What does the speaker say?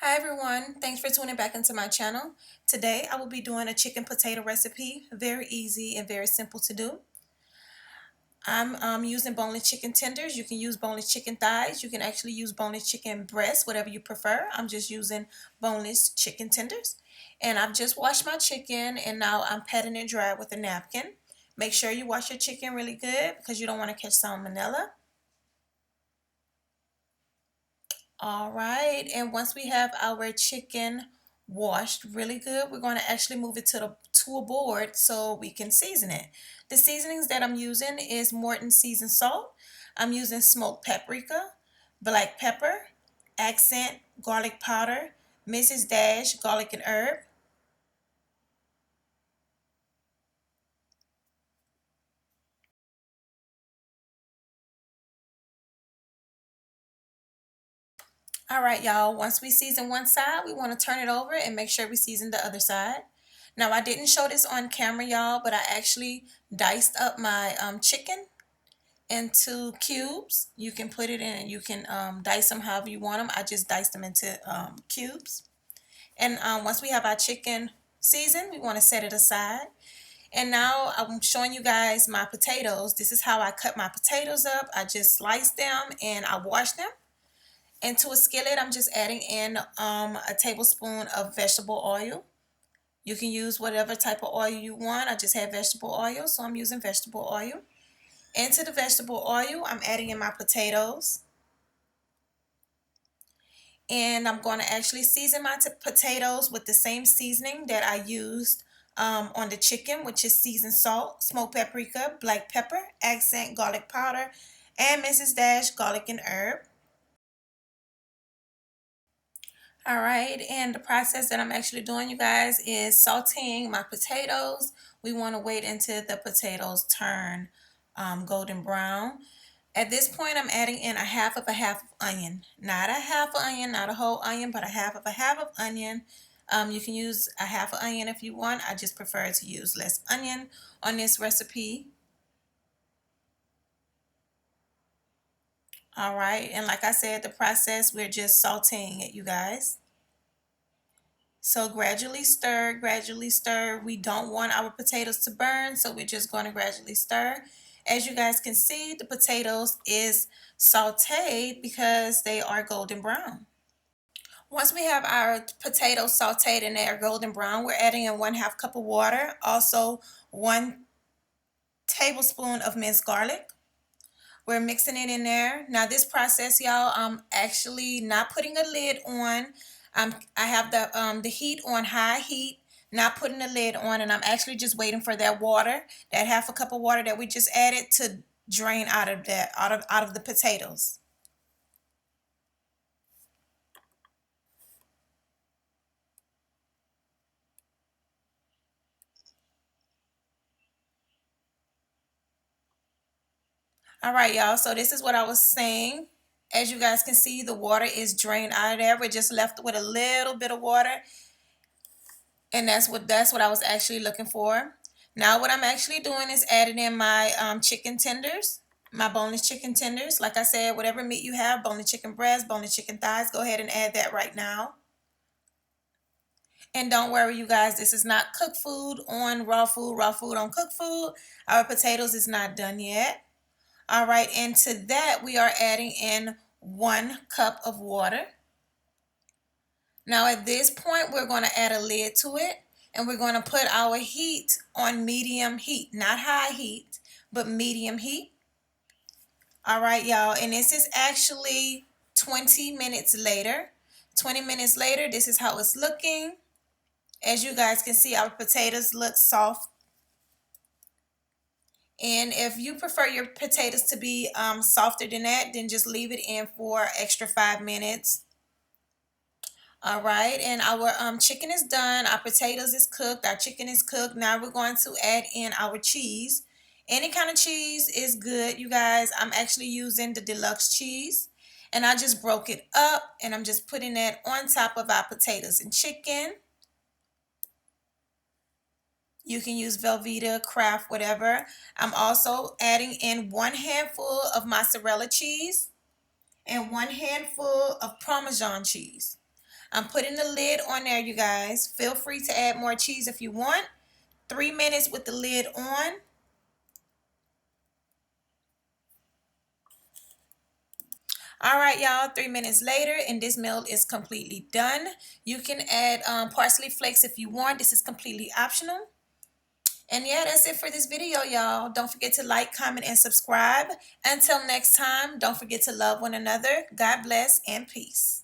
Hi everyone, thanks for tuning back into my channel. Today I will be doing a chicken potato recipe, very easy and very simple to do. I'm using boneless chicken tenders. You can use boneless chicken thighs. You can actually use boneless chicken breasts, whatever you prefer. I'm just using boneless chicken tenders. And I've just washed my chicken and now I'm patting it dry with a napkin. Make sure you wash your chicken really good because you don't want to catch salmonella. All right, and once we have our chicken washed really good, we're going to actually move it to a board so we can season it. The seasonings that I'm using is Morton seasoned salt. I'm using smoked paprika, black pepper, accent, garlic powder, Mrs. Dash, garlic and herb. All right, y'all, once we season one side, we want to turn it over and make sure we season the other side. Now, I didn't show this on camera, y'all, but I actually diced up my chicken into cubes. You can put it in, you can dice them however you want them. I just diced them into cubes. And once we have our chicken seasoned, we want to set it aside. And now I'm showing you guys my potatoes. This is how I cut my potatoes up. I just sliced them and I washed them. Into a skillet, I'm just adding in a tablespoon of vegetable oil. You can use whatever type of oil you want. I just have vegetable oil, so I'm using vegetable oil. Into the vegetable oil, I'm adding in my potatoes. And I'm going to actually season my potatoes with the same seasoning that I used on the chicken, which is seasoned salt, smoked paprika, black pepper, accent, garlic powder, and Mrs. Dash garlic and herb. All right, and the process that I'm actually doing, you guys, is sauteing my potatoes. We want to wait until the potatoes turn golden brown. At this point, I'm adding in a half of onion. Not a half of onion, not a whole onion, but a half of onion. You can use a half of onion if you want. I just prefer to use less onion on this recipe. All right, and like I said, the process, we're just sauteing it, you guys. So gradually stir, gradually stir. We don't want our potatoes to burn, so we're just going to gradually stir. As you guys can see, the potatoes is sauteed because they are golden brown. Once we have our potatoes sauteed and they are golden brown, we're adding in 1/2 cup of water, also 1 tablespoon of minced garlic. We're mixing it in there. Now this process, y'all, I'm actually not putting a lid on. I have the heat on high heat, not putting the lid on, and I'm actually just waiting for that water, that 1/2 cup of water that we just added, to drain out of that out of the potatoes. All right, y'all. So this is what I was saying. As you guys can see, the water is drained out of there. We're just left with a little bit of water. And that's what I was actually looking for. Now what I'm actually doing is adding in my chicken tenders, my boneless chicken tenders. Like I said, whatever meat you have, boneless chicken breast, boneless chicken thighs, go ahead and add that right now. And don't worry, you guys, this is not cooked food on raw food on cooked food. Our potatoes is not done yet. All right, and to that we are adding in 1 cup of water. Now at this point, we're going to add a lid to it and we're going to put our heat on medium heat, not high heat, but medium heat. All right, y'all, and this is actually 20 minutes later. 20 minutes later, this is how it's looking. As you guys can see, our potatoes look soft. And if you prefer your potatoes to be softer than that, then just leave it in for extra 5 minutes. All right, and our chicken is done. Our potatoes is cooked. Our chicken is cooked. Now we're going to add in our cheese. Any kind of cheese is good, you guys. I'm actually using the deluxe cheese. And I just broke it up and I'm just putting that on top of our potatoes and chicken. You can use Velveeta, Kraft, whatever. I'm also adding in 1 handful of mozzarella cheese and 1 handful of parmesan cheese. I'm putting the lid on there, you guys. Feel free to add more cheese if you want. 3 minutes with the lid on. All right, y'all, 3 minutes later, and this meal is completely done. You can add parsley flakes if you want. This is completely optional. And yeah, that's it for this video, y'all. Don't forget to like, comment, and subscribe. Until next time, don't forget to love one another. God bless and peace.